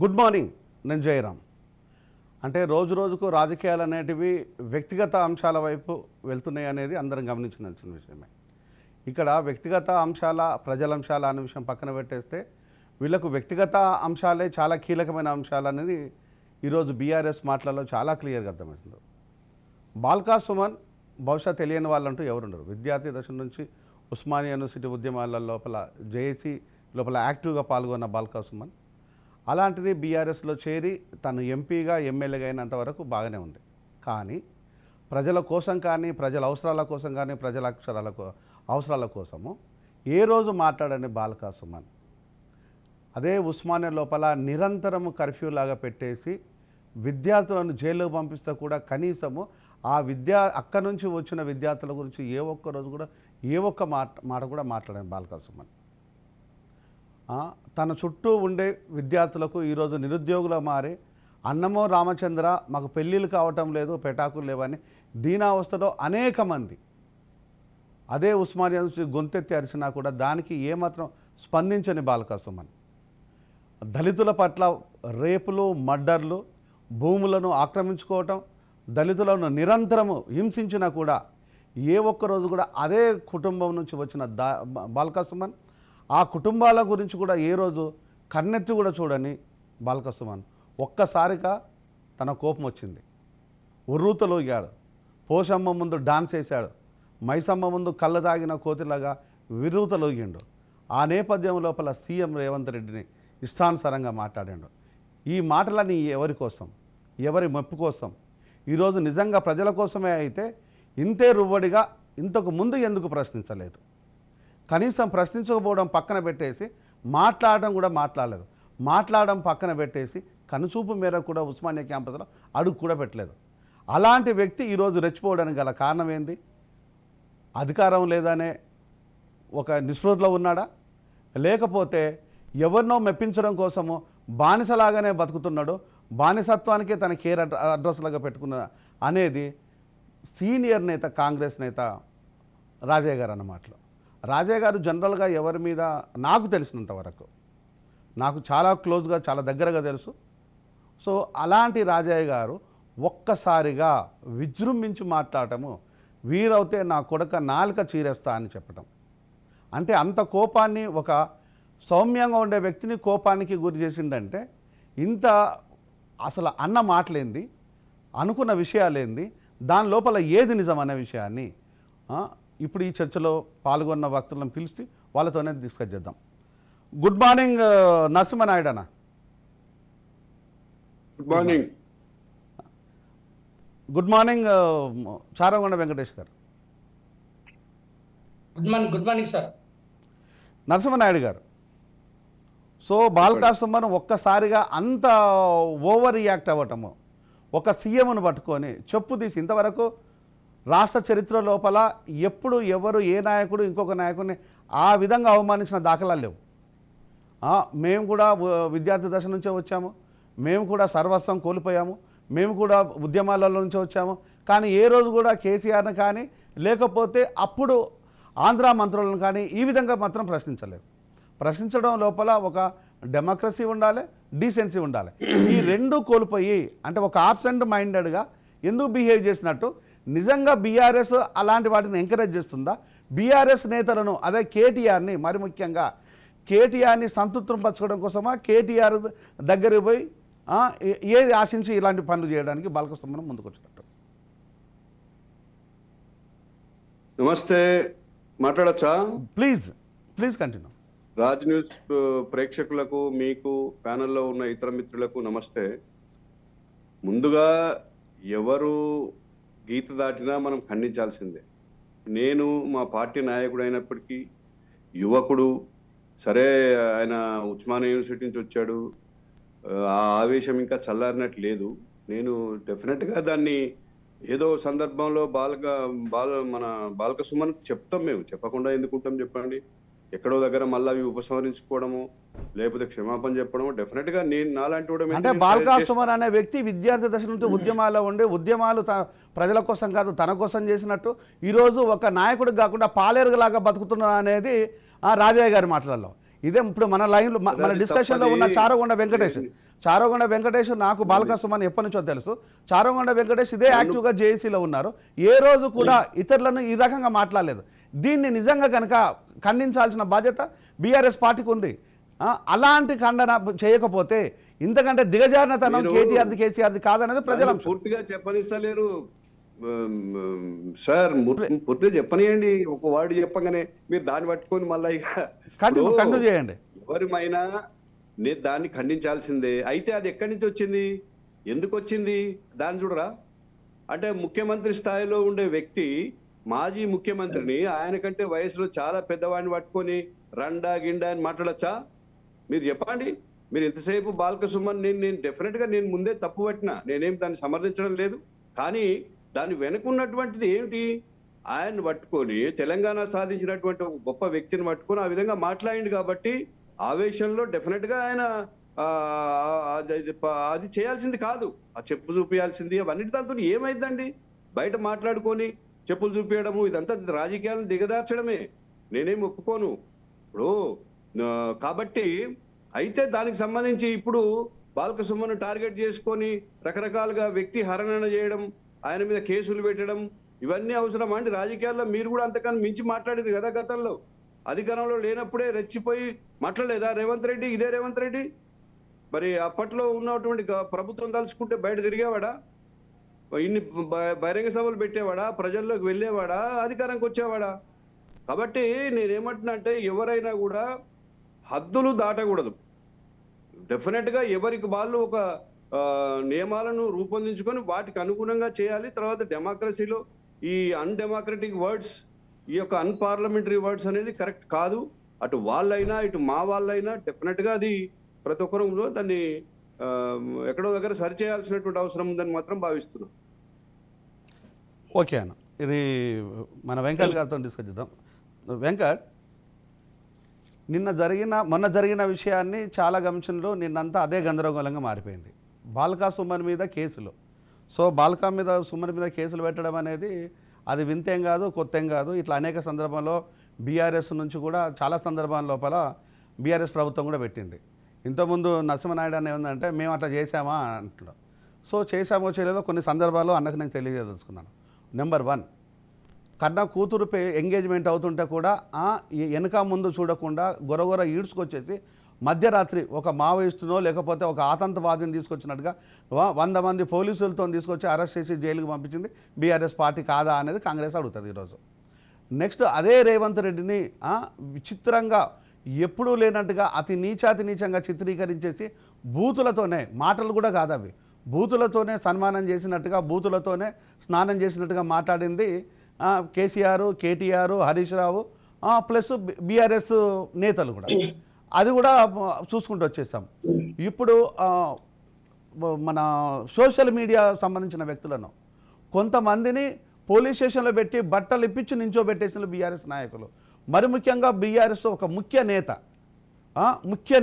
Good morning. నేను జయరాం. అంటే రోజు రోజుకు రాజకీయాలు అనేటివి వ్యక్తిగత అంశాల వైపు వెళ్తున్నాయి అనేది అందరం గమనించిన విషయమే. ఇక్కడ వ్యక్తిగత అంశాల ప్రజల అంశాల అనే విషయం పక్కన పెట్టేస్తే వీళ్ళకు వ్యక్తిగత అంశాలే చాలా కీలకమైన అంశాలు అనేది ఈరోజు బీఆర్ఎస్ మాటలలో చాలా క్లియర్గా అర్థమవుతుంది. బాల్కా సుమన్ బహుశా తెలియని వాళ్ళంటూ ఎవరుండరు. విద్యార్థి దశ నుంచి ఉస్మానియా యూనివర్సిటీ ఉద్యమాల లోపల జేఏసీ లోపల యాక్టివ్గా పాల్గొన్న బాల్కా సుమన్ అలాంటిది బీఆర్ఎస్లో చేరి తను ఎంపీగా ఎమ్మెల్యేగా అయినంతవరకు బాగానే ఉంది. కానీ ప్రజల కోసం కానీ ప్రజల అవసరాల కోసం కానీ ప్రజల అవసరాల కోసము ఏ రోజు మాట్లాడని బాల్కా సుమన్ అదే ఉస్మానియా లోపల నిరంతరము కర్ఫ్యూ లాగా పెట్టేసి విద్యార్థులను జైల్లో పంపిస్తే కూడా కనీసము ఆ అక్కడి నుంచి వచ్చిన విద్యార్థుల గురించి ఏ ఒక్క రోజు కూడా ఏ ఒక్క మాట కూడా మాట్లాడాను బాల్కా సుమన్. తన చుట్టూ ఉండే విద్యార్థులకు ఈరోజు నిరుద్యోగులు మారి అన్నమో రామచంద్ర మాకు పెళ్ళిళ్ళు కావటం లేదు, పెటాకులు లేవని దీనావస్థలో అనేక మంది అదే ఉస్మానియా నుంచి గొంతెత్తి అరిచినా కూడా దానికి ఏమాత్రం స్పందించని బాల్కా సుమన్ దళితుల పట్ల రేపులు, మర్డర్లు, భూములను ఆక్రమించుకోవటం, దళితులను నిరంతరము హింసించినా కూడా ఏ ఒక్కరోజు కూడా అదే కుటుంబం నుంచి వచ్చిన బాల్కా సుమన్ ఆ కుటుంబాల గురించి కూడా ఏ రోజు కన్నెత్తి కూడా చూడని బాల్కా సుమన్ ఒక్కసారిగా తన కోపం వచ్చింది. ఉర్రూతలోగాడు, పోషమ్మ ముందు డాన్స్ వేశాడు, మైసమ్మ ముందు కళ్ళ తాగిన కోతిలాగా విరూతలోగిండు. ఆ నేపథ్యం లోపల సీఎం రేవంత్ రెడ్డిని ఇష్టానుసారంగా మాట్లాడాడు. ఈ మాటలని ఎవరి కోసం, ఎవరి మెప్పు కోసం? ఈరోజు నిజంగా ప్రజల కోసమే అయితే ఇంతే రువ్వడిగా ఇంతకు ముందు ఎందుకు ప్రశ్నించలేదు? కనీసం ప్రశ్నించకపోవడం పక్కన పెట్టేసి మాట్లాడడం కూడా మాట్లాడలేదు. మాట్లాడడం పక్కన పెట్టేసి కనుచూపు మేరకు కూడా ఉస్మానియా క్యాంపస్లో అడుగు కూడా పెట్టలేదు. అలాంటి వ్యక్తి ఈరోజు రెచ్చిపోవడానికి గల కారణం ఏంది? అధికారం లేదనే ఒక నిస్పృహలో ఉన్నాడా? లేకపోతే ఎవరినో మెప్పించడం కోసము బానిసలాగానే బతుకుతున్నాడు, బానిసత్వానికే తన కేర్ అడ్రస్లాగా పెట్టుకున్న అనేది సీనియర్ నేత, కాంగ్రెస్ నేత రాజయ్య గారు అన్నమాటలు. రాజయ్య గారు జనరల్గా ఎవరి మీద నాకు తెలిసినంత వరకు, నాకు చాలా క్లోజ్గా చాలా దగ్గరగా తెలుసు. సో అలాంటి రాజయ్య గారు ఒక్కసారిగా విజృంభించి మాట్లాడటము, వీరవుతే నా కొడుక నాలుక చీరేస్తా అని చెప్పటం, అంటే అంత కోపాన్ని ఒక సౌమ్యంగా ఉండే వ్యక్తిని కోపానికి గురి చేసిండంటే ఇంత అసలు అన్న మాటలేంది, అనుకున్న విషయాలేంది, దాని లోపల ఏది నిజం అనే విషయాన్ని ఇప్పుడు ఈ చర్చలో పాల్గొన్న వక్తలను పిలిచి వాళ్ళతోనే డిస్కస్ చేద్దాం. గుడ్ మార్నింగ్ నరసింహనాయుడు అన్న. Good morning. Good morning Charagonda Venkatesh గారు. Good morning sir. నరసింహనాయుడు గారు, సో బాల్కా సుమన్ ఒక్కసారిగా అంత ఓవర్ రియాక్ట్ అవ్వటము, ఒక సీఎంను పట్టుకొని చెప్పు తీసి ఇంతవరకు రాష్ట్ర చరిత్ర లోపల ఎప్పుడు ఎవరు ఏ నాయకుడు ఇంకొక నాయకుడిని ఆ విధంగా అవమానించిన దాఖలాలు లేవు. మేము కూడా విద్యార్థి దశ నుంచే వచ్చాము, మేము కూడా సర్వస్వం కోల్పోయాము, మేము కూడా ఉద్యమాలలో నుంచే వచ్చాము, కానీ ఏ రోజు కూడా కేసీఆర్ని కానీ లేకపోతే అప్పుడు ఆంధ్ర మంత్రులను కానీ ఈ విధంగా మాత్రం ప్రశ్నించలేదు. ప్రశ్నించడం లోపల ఒక డెమోక్రసీ ఉండాలి, డీసెన్సీ ఉండాలి. ఈ రెండు కోల్పోయి అంటే ఒక ఆబ్సెంట్ మైండెడ్గా ఎందుకు బిహేవ్ చేసినట్టు? నిజంగా బీఆర్ఎస్ అలాంటి వాటిని ఎంకరేజ్ చేస్తుందా? బీఆర్ఎస్ నేతలను అదే కేటీఆర్ని, మరి ముఖ్యంగా కేటీఆర్ని సంతృప్తిపరచుకోవడం కోసమా కేటీఆర్ దగ్గరికి పోయి ఏది ఆశించి ఇలాంటి పనులు చేయడానికి బాల్కా సుమన్ ముందుకు వచ్చినట్టు? నమస్తే, మాట్లాడచ్చా? Please continue. రాజ్ న్యూస్ ప్రేక్షకులకు, మీకు ప్యానెల్లో ఉన్న ఇతర మిత్రులకు నమస్తే. ముందుగా ఎవరు గీత దాటినా మనం ఖండించాల్సిందే. నేను మా పార్టీ నాయకుడు అయినప్పటికీ యువకుడు, సరే ఆయన ఉస్మానియా యూనివర్సిటీ నుంచి వచ్చాడు, ఆ ఆవేశం ఇంకా చల్లారినట్టు లేదు. నేను డెఫినెట్గా దాన్ని ఏదో సందర్భంలో మన బాల్కా సుమన్ చెప్తాం. మేము చెప్పకుండా ఎందుకుంటాం చెప్పండి? ఎక్కడో దగ్గర మళ్ళీ అవి ఉపసంహరించుకోవడము, లేకపోతే క్షమాపణ చెప్పడము డెఫినెట్గా నేను నాలాంటి కూడా. అంటే బాల్కా సుమన్ అనే వ్యక్తి విద్యార్థి దశ నుంచి ఉద్యమాల్లో ఉండి ఉద్యమాలు ప్రజల కోసం కాదు తన కోసం చేసినట్టు ఈరోజు ఒక నాయకుడికి కాకుండా పాలేరులాగా బతుకుతున్నా అనేది రాజయ్య గారి మాటలలో. ఇదే ఇప్పుడు మన లైన్లో మన అది డిస్కషన్లో తప్పది. ఉన్న చారగొండ వెంకటేష్ నాకు బాలకృష్ణ ఎప్పటి నుంచో తెలుసు. చారగొండ వెంకటేష్ ఇదే యాక్టివ్గా జేఏసీలో ఉన్నారు. ఏ రోజు కూడా ఇతరులను ఈ రకంగా మాట్లాడలేదు. దీన్ని నిజంగా కనుక ఖండించాల్సిన బాధ్యత బీఆర్ఎస్ పార్టీకి ఉంది. అలాంటి ఖండన చేయకపోతే ఇంతకంటే దిగజారినతనం కేటీఆర్ది కేసీఆర్ది కాదనేది ప్రజల నన్ను పూర్తిగా చెప్పనిస్తలేరు సార్. పూర్తిగా చెప్పనియండి. ఒక వర్డ్ చెప్పగానే మీరు దాన్ని పట్టుకొని మళ్ళీ ఇక కంటిన్యూ చేయండి. ఎవరిమైనా నేను దాన్ని ఖండించాల్సిందే. అయితే అది ఎక్కడి నుంచి వచ్చింది, ఎందుకు వచ్చింది దాన్ని చూడరా. అంటే ముఖ్యమంత్రి స్థాయిలో ఉండే వ్యక్తి మాజీ ముఖ్యమంత్రిని ఆయన కంటే వయసులో చాలా పెద్దవాడిని పట్టుకొని రండా గిండా అని మాట్లాడచ్చా? మీరు చెప్పండి. మీరు ఎంతసేపు బాలకృష్ణ నేను డెఫినెట్గా నేను ముందే తప్పు పట్టినా, నేనేం దాన్ని సమర్థించడం లేదు. కానీ దాని వెనుకున్నటువంటిది ఏమిటి? ఆయన్ని పట్టుకొని తెలంగాణ సాధించినటువంటి ఒక గొప్ప వ్యక్తిని పట్టుకొని ఆ విధంగా మాట్లాడింది కాబట్టి ఆవేశంలో డెఫినెట్గా ఆయన అది చేయాల్సింది కాదు. ఆ చెప్పు చూపించాల్సింది అవన్నిటి దాంతో ఏమైందండి? బయట మాట్లాడుకొని చెప్పులు చూపించడము ఇదంతా రాజకీయాలను దిగదార్చడమే. నేనేం ఒప్పుకోను ఇప్పుడు. కాబట్టి అయితే దానికి సంబంధించి ఇప్పుడు బాలకృష్ణను టార్గెట్ చేసుకొని రకరకాలుగా వ్యక్తి హరణన చేయడం, ఆయన మీద కేసులు పెట్టడం ఇవన్నీ అవసరమా అండి? రాజకీయాల్లో మీరు కూడా అంతకన్నా మించి మాట్లాడారు కదా గతంలో. అధికారంలో లేనప్పుడే రెచ్చిపోయి మాట్లాడలేదా రేవంత్ రెడ్డి? ఇదే రేవంత్ రెడ్డి మరి అప్పట్లో ఉన్నటువంటి ప్రభుత్వం తలుచుకుంటే బయట తిరిగేవాడా? ఇన్ని బహిరంగ సభలు పెట్టేవాడా? ప్రజల్లోకి వెళ్ళేవాడా? అధికారానికి వచ్చేవాడా? కాబట్టి నేనేమంటున్నా అంటే ఎవరైనా కూడా హద్దులు దాటకూడదు. డెఫినెట్గా ఎవరికి వాళ్ళు ఒక నియమాలను రూపొందించుకొని వాటికి అనుగుణంగా చేయాలి. తర్వాత డెమోక్రసీలో ఈ అన్డెమోక్రటిక్ వర్డ్స్, ఈ యొక్క అన్పార్లమెంటరీ వర్డ్స్ అనేది కరెక్ట్ కాదు. అటు వాళ్ళైనా ఇటు మా వాళ్ళైనా డెఫినెట్గా అది ప్రతి ఒక్కరు దాన్ని ఎక్కడో దగ్గర సరిచేయాల్సినటువంటి అవసరం ఉందని మాత్రం భావిస్తున్నాం. ఓకే అన్న, ఇది మన వెంకట్ గారితో డిస్కస్ చేద్దాం. వెంకట్, మొన్న జరిగిన విషయాన్ని చాలా గమనించడంలో నిన్నంతా అదే గందరగోళంగా మారిపోయింది. బాల్కా సుమన్ మీద కేసులు. సో బాల్కా మీద సుమన్ మీద కేసులు పెట్టడం అనేది అది వింతేం కాదు, కొత్తేం కాదు. ఇట్లా అనేక సందర్భంలో బీఆర్ఎస్ నుంచి కూడా చాలా సందర్భాల లోపల బీఆర్ఎస్ ప్రభుత్వం కూడా పెట్టింది. ఇంతకుముందు నరసింహనాయుడు అని ఏమందంటే మేము అట్లా చేసామా అంటున్నాం. సో చేసామో చేయలేదో కొన్ని సందర్భాల్లో అన్నకు నేను తెలియజేదలుచుకున్నాను. నెంబర్ 1, కన్నా కూతురు ఎంగేజ్మెంట్ అవుతుంటే కూడా వెనక ముందు చూడకుండా గొరగొర ఈడ్చుకొచ్చేసి మధ్యరాత్రి ఒక మావోయిస్టునో లేకపోతే ఒక ఆతంకవాదిని తీసుకొచ్చినట్టుగా 100 మంది పోలీసులతో తీసుకొచ్చి అరెస్ట్ చేసి జైలుకి పంపించింది బీఆర్ఎస్ పార్టీ కాదా అనేది కాంగ్రెస్ అడుగుతుంది ఈరోజు. నెక్స్ట్ అదే రేవంత్ రెడ్డిని విచిత్రంగా ఎప్పుడూ లేనట్టుగా అతి నీచంగా చిత్రీకరించేసి బూతులతోనే, మాటలు కూడా కాదు అవి, బూతులతోనే సన్మానం చేసినట్టుగా, బూతులతోనే స్నానం చేసినట్టుగా మాట్లాడింది కేసీఆర్, కేటీఆర్, హరీష్ రావు ప్లస్ బీఆర్ఎస్ నేతలు కూడా. అది కూడా చూసుకుంటూ వచ్చేసాం. ఇప్పుడు మన సోషల్ మీడియా సంబంధించిన వ్యక్తులను కొంతమందిని పోలీస్ స్టేషన్లో పెట్టి బట్టలు ఇప్పించి నించోబెట్టేసిన బీఆర్ఎస్ నాయకులు, మరి ముఖ్యంగా బీఆర్ఎస్ ఒక ముఖ్య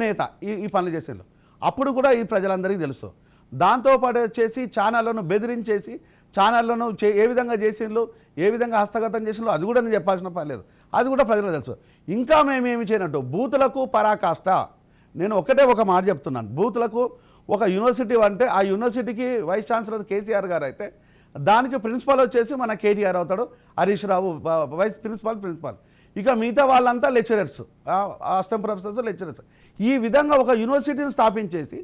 నేత ఈ పనులు చేసేళ్ళు. అప్పుడు కూడా ఈ ప్రజలందరికీ తెలుసు. దాంతోపాటు వచ్చేసి ఛానళ్లను బెదిరించేసి ఛానళ్లను ఏ విధంగా చేసిండ్రు, ఏ విధంగా హస్తగతం చేసిండ్రు అది కూడా నేను చెప్పాల్సిన పని లేదు, అది కూడా ప్రజలకు తెలుసు. ఇంకా మేమేమి చేయనట్టు బూతులకు పరాకాష్ట. నేను ఒక మాట చెప్తున్నాను, బూతులకు ఒక యూనివర్సిటీ అంటే ఆ యూనివర్సిటీకి వైస్ ఛాన్సలర్ కేసీఆర్ గారు అయితే దానికి ప్రిన్సిపాల్ వచ్చేసి మన కేటీఆర్ అవుతాడు, హరీష్ రావు వైస్ ప్రిన్సిపాల్, ఇక మిగతా వాళ్ళంతా లెక్చరర్స్, అసిస్టెంట్ ప్రొఫెసర్స్, లెక్చరర్స్. ఈ విధంగా ఒక యూనివర్సిటీని స్థాపించేసి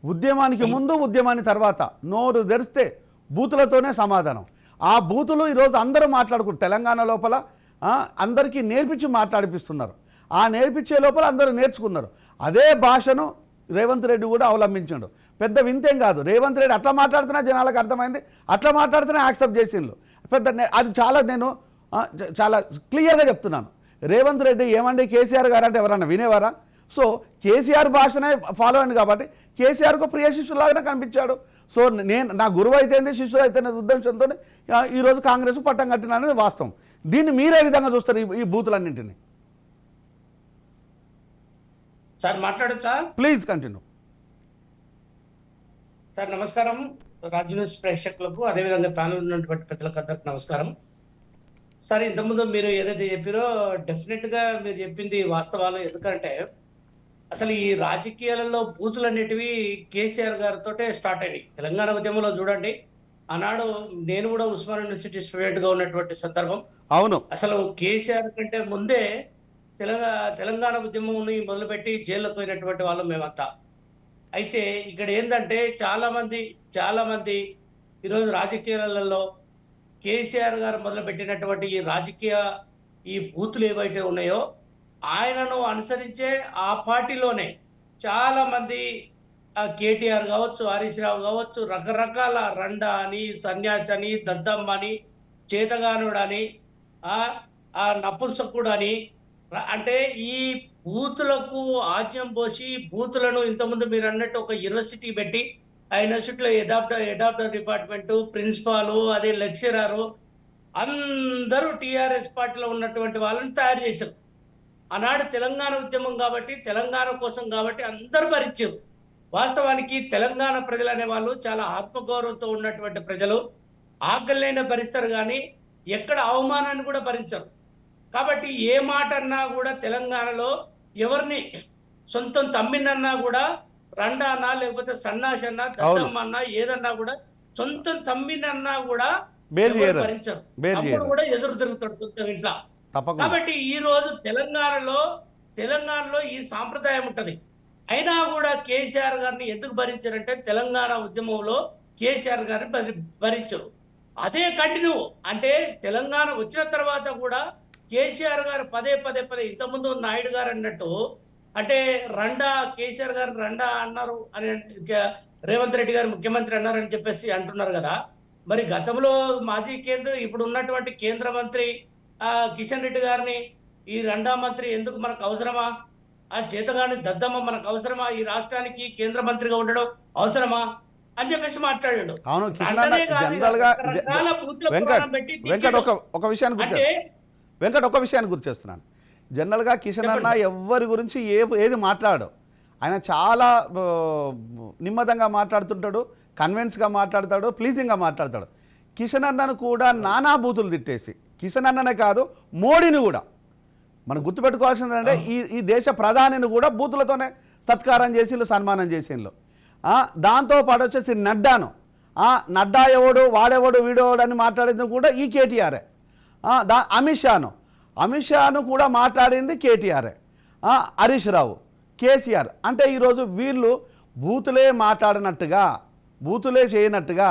ఉద్యమానికి ముందు ఉద్యమానికి తర్వాత నోరు తెరిస్తే బూతులతోనే సమాధానం. ఆ బూతులు ఈరోజు అందరూ మాట్లాడుకుంటారు. తెలంగాణ లోపల అందరికీ నేర్పించి మాట్లాడిపిస్తున్నారు. ఆ నేర్పించే లోపల అందరూ నేర్చుకున్నారు. అదే భాషను రేవంత్ రెడ్డి కూడా అవలంబించాడు. పెద్ద వింతేం కాదు. రేవంత్ రెడ్డి అట్లా మాట్లాడుతున్నా జనాలకు అర్థమైంది, అట్లా మాట్లాడుతున్నా యాక్సెప్ట్ చేసిండ్రు. అది నేను చాలా క్లియర్గా చెప్తున్నాను. రేవంత్ రెడ్డి ఏమండి కేసీఆర్ గారు అంటే ఎవరన్నా వినేవారా? సో కేసీఆర్ భాషనే ఫాలో అయింది కాబట్టి కేసీఆర్కు ప్రియ శిష్యులాగానే కనిపించాడు. సో నా గురువు అయితేంది, శిష్యులు అయితేనే ఉద్దేశంతో ఈరోజు కాంగ్రెస్ పట్టం కట్టిన అనేది వాస్తవం. దీన్ని మీరే విధంగా చూస్తారు ఈ బూతులన్నింటినీ? సార్ మాట్లాడొచ్చా? Please continue. సార్ నమస్కారం. రాజ్ న్యూస్ ప్రేక్షకులకు అదేవిధంగా ప్యానల్ ఉన్నటువంటి పెద్దలకు అందరికి నమస్కారం. సార్ ఇంతకుముందు మీరు ఏదైతే చెప్పారో డెఫినెట్ గా మీరు చెప్పింది వాస్తవాలు. ఎందుకంటే అసలు ఈ రాజకీయాలలో బూతులు అనేటివి కేసీఆర్ గారితోటే స్టార్ట్ అయినాయి. తెలంగాణ ఉద్యమంలో చూడండి, ఆనాడు నేను కూడా ఉస్మాన్ యూనివర్సిటీ స్టూడెంట్ గా ఉన్నటువంటి సందర్భం. అవును. అసలు కేసీఆర్ కంటే ముందే తెలంగాణ ఉద్యమంని మొదలుపెట్టి జైల్లోకి పోయినటువంటి వాళ్ళం మేమంతా. అయితే ఇక్కడ ఏంటంటే చాలా మంది ఈరోజు రాజకీయాలలో కేసీఆర్ గారు మొదలుపెట్టినటువంటి ఈ బూతులు ఏవైతే ఉన్నాయో ఆయనను అనుసరించే ఆ పార్టీలోనే చాలా మంది కేటీఆర్ కావచ్చు, హరీష్ రావు కావచ్చు, రకరకాల రండా అని, సన్యాసి అని, దద్దమ్మ అని, చేతగానుడు అని, ఆ ఆ నపుంసకుడు అని, అంటే ఈ బూతులకు ఆజ్యం పోసి బూతులను ఇంతకుముందు మీరు అన్నట్టు ఒక యూనివర్సిటీ పెట్టి ఆ యూనివర్సిటీలో ఎడాప్టర్ డిపార్ట్మెంట్ ప్రిన్సిపాలు, అదే లెక్చరరు అందరూ టీఆర్ఎస్ పార్టీలో ఉన్నటువంటి వాళ్ళని తయారు చేశారు. ఆనాడు తెలంగాణ ఉద్యమం కాబట్టి, తెలంగాణ కోసం కాబట్టి అందరూ భరించారు. వాస్తవానికి తెలంగాణ ప్రజలు అనే వాళ్ళు చాలా ఆత్మగౌరవంతో ఉన్నటువంటి ప్రజలు. ఆకలినైనా భరిస్తారు కానీ ఎక్కడ అవమానాన్ని కూడా భరించరు. కాబట్టి ఏ మాట అన్నా కూడా తెలంగాణలో ఎవరిని సొంతం తమ్మినన్నా కూడా రండా అన్నా, లేకపోతే సన్నాసి అన్నా, దద్దమ్మ అన్నా, ఏదన్నా కూడా సొంతం తమ్మినన్నా కూడా భరించరు. అప్పుడు కూడా ఎదురు తిరుగుతాడు సొంతం ఇంట్లో. కాబట్టి ఈ రోజు తెలంగాణలో ఈ సాంప్రదాయం ఉంటది. అయినా కూడా కేసీఆర్ గారిని ఎందుకు భరించారంటే తెలంగాణ ఉద్యమంలో కేసీఆర్ గారిని భరించరు. అదే కంటిన్యూ అంటే తెలంగాణ వచ్చిన తర్వాత కూడా కేసీఆర్ గారు పదే ఇంతకుముందు నాయుడు గారు అన్నట్టు అంటే రండా కేసీఆర్ గారు రండా అన్నారు అని, రేవంత్ రెడ్డి గారు ముఖ్యమంత్రి అన్నారని చెప్పేసి అంటున్నారు కదా. మరి గతంలో ఇప్పుడు ఉన్నటువంటి కేంద్ర మంత్రి కిషన్ రెడ్డి గారిని ఈ రండా మంత్రి ఎందుకు మనకు అవసరమా? ఆ చేతగాని దద్దమ్మ మనకు అవసరమా? ఈ రాష్ట్రానికి కేంద్ర మంత్రిగా ఉండడం అవసరమా అని చెప్పేసి మాట్లాడాడు. అవును. వెంకట్ ఒక విషయాన్ని గుర్తు చేస్తున్నాను. జనరల్గా కిషన్ అన్న ఎవరి గురించి ఏది మాట్లాడు, ఆయన చాలా నిమ్మదంగా మాట్లాడుతుంటాడు, కన్విన్స్గా మాట్లాడతాడు, ప్లీజింగ్గా మాట్లాడతాడు. కిషన్ అన్నను కూడా నానా బూతులు తిట్టేసి, కిషన్ అన్ననే కాదు మోడీని కూడా మనం గుర్తుపెట్టుకోవాల్సింది అంటే ఈ దేశ ప్రధానిని కూడా బూతులతోనే సత్కారం చేసి సన్మానం చేసిండ్రు. దాంతోపాటు వచ్చేసి నడ్డా ఎవడు వాడెవడు వీడెవడు అని మాట్లాడింది కూడా ఈ కేటీఆరే. అమిత్ షాను కూడా మాట్లాడింది కేటీఆరే. హరీష్ రావు, కేసీఆర్. అంటే ఈరోజు వీళ్ళు బూతులే మాట్లాడినట్టుగా, బూతులే చేయనట్టుగా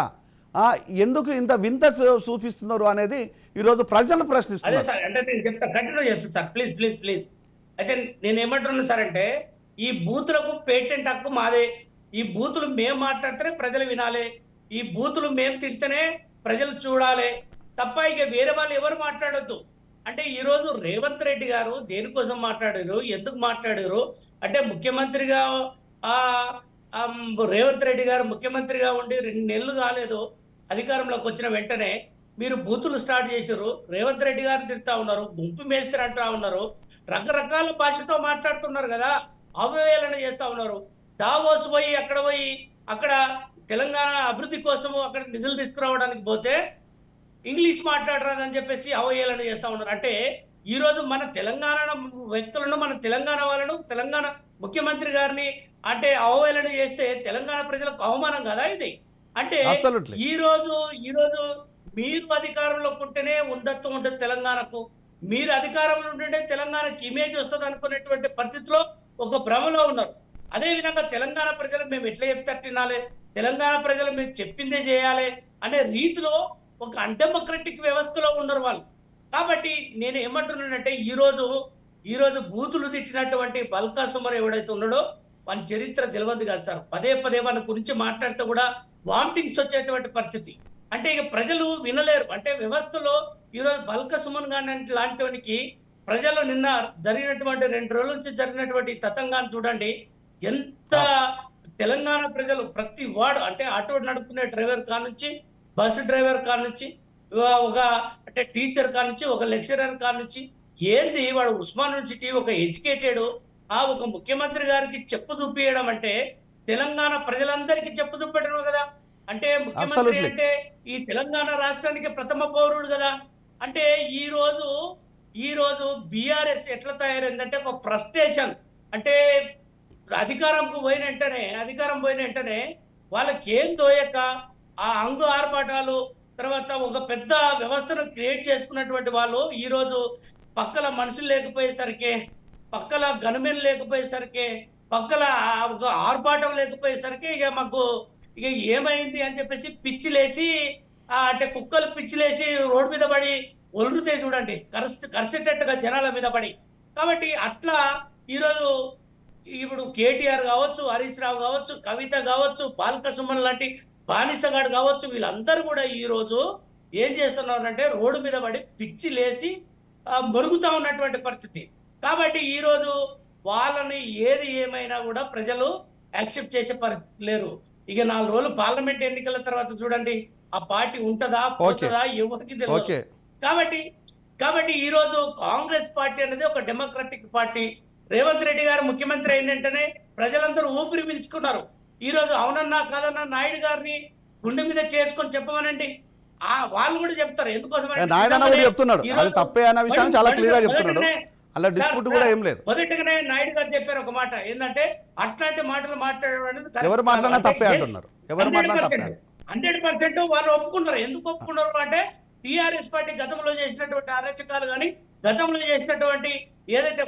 ఎందుకు ఇంత వింత చూపిస్తున్నారు అనేది ఈరోజు ప్రజలు ప్రశ్నిస్తున్నారు. అదే సార్, అంటే నేను చెప్తా, కంటిన్యూ చేస్తాను సార్, ప్లీజ్. అయితే నేను ఏమంటున్నాను సార్ అంటే ఈ బూతులకు పేటెంట్ హక్కు మాదే. ఈ బూతులు మేము మాట్లాడితేనే ప్రజలు వినాలి, ఈ బూతులు మేము తిడితేనే ప్రజలు చూడాలి తప్ప ఇక వేరే వాళ్ళు ఎవరు మాట్లాడొద్దు. అంటే ఈరోజు రేవంత్ రెడ్డి గారు దేనికోసం మాట్లాడారు, ఎందుకు మాట్లాడారు అంటే ముఖ్యమంత్రిగా రేవంత్ రెడ్డి గారు ముఖ్యమంత్రిగా ఉండి 2 నెలలు కాలేదు అధికారంలోకి వచ్చిన వెంటనే మీరు బూతులు స్టార్ట్ చేశారు. రేవంత్ రెడ్డి గారిని తిడతా ఉన్నారు, గుంపు మేస్త్రి అంటా ఉన్నారు, రకరకాల భాషతో మాట్లాడుతున్నారు కదా, అవహేళన చేస్తా ఉన్నారు. దావోస్ పోయి అక్కడ తెలంగాణ అభివృద్ధి కోసము అక్కడ నిధులు తీసుకురావడానికి పోతే ఇంగ్లీష్ మాట్లాడరాదని చెప్పేసి అవహేళన చేస్తా ఉన్నారు. అంటే ఈరోజు మన తెలంగాణ వ్యక్తులను, మన తెలంగాణ వాళ్ళను, తెలంగాణ ముఖ్యమంత్రి గారిని అంటే అవహేళన చేస్తే తెలంగాణ ప్రజలకు అవమానం కదా ఇది. అంటే ఈరోజు మీరు అధికారంలోకి ఉంటేనే ఉందత్వం ఉంటుంది తెలంగాణకు, మీరు అధికారంలో ఉంటే తెలంగాణకి ఇమేజ్ వస్తుంది అనుకునేటువంటి పరిస్థితిలో ఒక భ్రమలో ఉన్నారు. అదే విధంగా తెలంగాణ ప్రజలు మేము ఎట్లా చెప్తే తినాలి, తెలంగాణ ప్రజలు మేము చెప్పిందే చేయాలి అనే రీతిలో ఒక అన్డెమోక్రటిక్ వ్యవస్థలో ఉన్నారు వాళ్ళు. కాబట్టి నేను ఏమంటున్నానంటే ఈరోజు బూతులు తిట్టినటువంటి బల్కా సుమర్ ఎవడైతే ఉన్నాడో వాని చరిత్ర తెలియదు కాదు సార్. పదే వాని గురించి మాట్లాడితే కూడా వామిటింగ్స్ వచ్చేటువంటి పరిస్థితి. అంటే ఇక ప్రజలు వినలేరు. అంటే వ్యవస్థలో ఈరోజు బల్కా సుమన్ గాని లాంటివానికి ప్రజలు నిన్న జరిగినటువంటి 2 రోజుల నుంచి జరిగినటువంటి తతంగాన్ని చూడండి. ఎంత తెలంగాణ ప్రజలు ప్రతి వాడు అంటే ఆటో నడుపుకునే డ్రైవర్ కానుంచి, బస్సు డ్రైవర్ కానుంచి, ఒక అంటే టీచర్ కానుంచి, ఒక లెక్చరర్ కానుంచి, ఏంది వాడు ఉస్మాన్ యూనివర్సిటీ ఒక ఎడ్యుకేటెడ్ ఒక ముఖ్యమంత్రి గారికి చెప్పు చూపించడం అంటే తెలంగాణ ప్రజలందరికీ చెప్పు చూపెట్టడం కదా. అంటే ముఖ్యమంత్రి అంటే ఈ తెలంగాణ రాష్ట్రానికి ప్రథమ పౌరుడు కదా. అంటే ఈ రోజు బీఆర్ఎస్ ఎట్లా తయారైందంటే ఒక ఫ్రస్ట్రేషన్, అంటే అధికారం పోయిన వెంటనే వాళ్ళకి ఏం తోయక ఆ అంగు ఆర్భాటాలు తర్వాత ఒక పెద్ద వ్యవస్థను క్రియేట్ చేసుకున్నటువంటి వాళ్ళు ఈరోజు పక్కల మనుషులు లేకపోయేసరికి, పక్కల గనుమెన్ లేకపోయేసరికి, పక్కల ఒక ఆర్భాటం లేకపోయేసరికి ఇక మాకు ఇక ఏమైంది అని చెప్పేసి పిచ్చిలేసి అంటే కుక్కలు పిచ్చిలేసి రోడ్డు మీద పడి ఒలురుతాయి చూడండి, కరిసేటట్టుగా జనాల మీద పడి. కాబట్టి అట్లా ఈరోజు ఇప్పుడు కేటీఆర్ కావచ్చు, హరీష్ రావు కావచ్చు, కవిత కావచ్చు, బాల్క సుమన్ లాంటి బానిసగాడు కావచ్చు, వీళ్ళందరూ కూడా ఈరోజు ఏం చేస్తున్నారంటే రోడ్డు మీద పడి పిచ్చి లేసి మరుగుతా ఉన్నటువంటి పరిస్థితి. కాబట్టి ఈరోజు వాళ్ళని ఏది ఏమైనా కూడా ప్రజలు యాక్సెప్ట్ చేసే పరిస్థితి లేరు. ఇక 4 రోజులు పార్లమెంట్ ఎన్నికల తర్వాత చూడండి ఆ పార్టీ ఉంటదా పోతుందా ఎవరికి తెలియదు. కాబట్టి ఈరోజు కాంగ్రెస్ పార్టీ అనేది ఒక డెమోక్రటిక్ పార్టీ. రేవంత్ రెడ్డి గారు ముఖ్యమంత్రి అయిన వెంటనే ప్రజలందరూ ఊపిరి పీల్చుకున్నారు. ఈ రోజు అవునన్నా కాదన్నా నాయుడు గారిని గుండె మీద చేసుకొని చెప్పమనండి, వాళ్ళు కూడా చెప్తారు. ఎందుకోసం చెప్తున్నాడు అది తప్పే అన్న విషయాన్ని చాలా క్లియర్ గా చెప్తున్నాడు. అలా డిస్ప్యూట్ కూడా ఏం లేదు. మొదటగానే నాయుడు గారు చెప్పారు ఒక మాట, ఏంటంటే అట్లాంటి మాటలు మాట్లాడడం అనేది ఎవరు మాట్లాడినా తప్పే అంటున్నారు. ఎవరు మాట్లాడినా తప్పే 100% వాళ్ళు ఒప్పుకున్నారు. ఎందుకు ఒప్పుకున్నారు అంటే టీఆర్ఎస్ పార్టీ గతంలో చేసినటువంటి అరాచకాలు కానీ, గతంలో చేసినటువంటి ఏదైతే